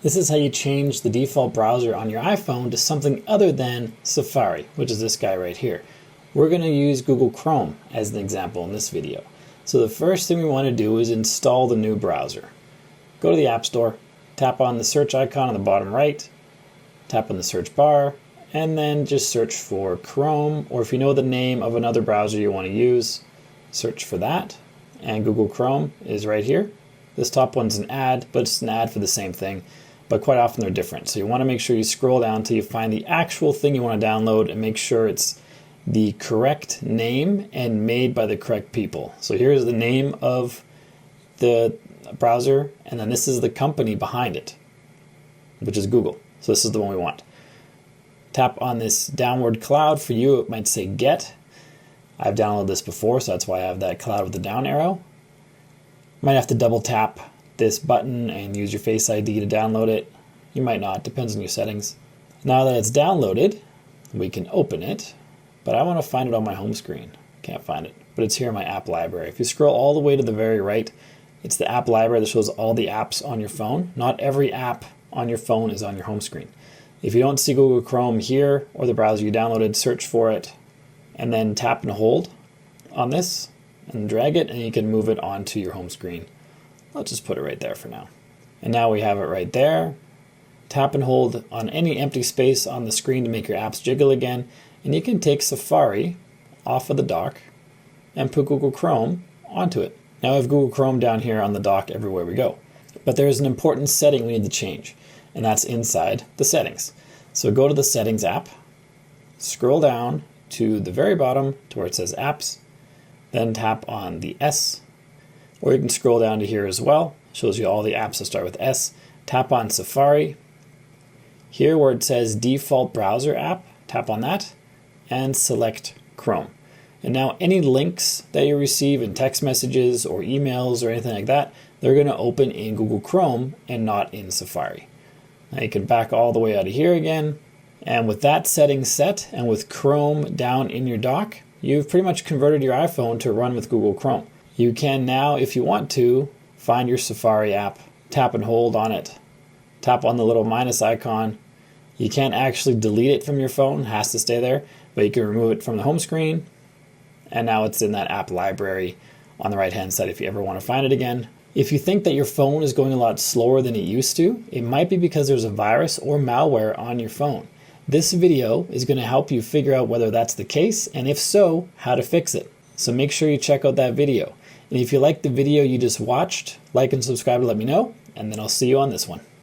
This is how you change the default browser on your iPhone to something other than Safari, which is this guy right here. We're going to use Google Chrome as an example in this video. So the first thing we want to do is install the new browser. Go to the App Store, tap on the search icon on the bottom right, tap on the search bar, and then just search for Chrome, or if you know the name of another browser you want to use, search for that. And Google Chrome is right here. This top one's an ad, but it's an ad for the same thing. But quite often they're different. So you want to make sure you scroll down until you find the actual thing you want to download and make sure it's the correct name and made by the correct people. So here's the name of the browser, and then this is the company behind it, which is Google. So this is the one we want. Tap on this downward cloud. For you, it might say get. I've downloaded this before, so that's why I have that cloud with the down arrow. Might have to double tap this button and use your Face ID to download it. You might not, depends on your settings. Now that it's downloaded, we can open it, but I want to find it on my home screen. Can't find it, but it's here in my app library. If you scroll all the way to the very right, it's the app library that shows all the apps on your phone. Not every app on your phone is on your home screen. If you don't see Google Chrome here or the browser you downloaded, search for it and then tap and hold on this and drag it, and you can move it onto your home screen. Let's just put it right there for now. And now we have it right there. Tap and hold on any empty space on the screen to make your apps jiggle again. And you can take Safari off of the dock and put Google Chrome onto it. Now we have Google Chrome down here on the dock everywhere we go. But there's an important setting we need to change, and that's inside the settings. So go to the Settings app, scroll down to the very bottom to where it says Apps, then tap on the S. Or you can scroll down to here as well. It shows you all the apps that start with S. Tap on Safari. Here where it says Default Browser App, tap on that and select Chrome. And now any links that you receive in text messages or emails or anything like that, they're going to open in Google Chrome and not in Safari. Now you can back all the way out of here again. And with that setting set and with Chrome down in your dock, you've pretty much converted your iPhone to run with Google Chrome. You can now, if you want to, find your Safari app, tap and hold on it, tap on the little minus icon. You can't actually delete it from your phone, it has to stay there, but you can remove it from the home screen, and now it's in that app library on the right hand side if you ever want to find it again. If you think that your phone is going a lot slower than it used to, it might be because there's a virus or malware on your phone. This video is going to help you figure out whether that's the case, and if so, how to fix it. So make sure you check out that video. And if you like the video you just watched, like and subscribe to let me know, and then I'll see you on this one.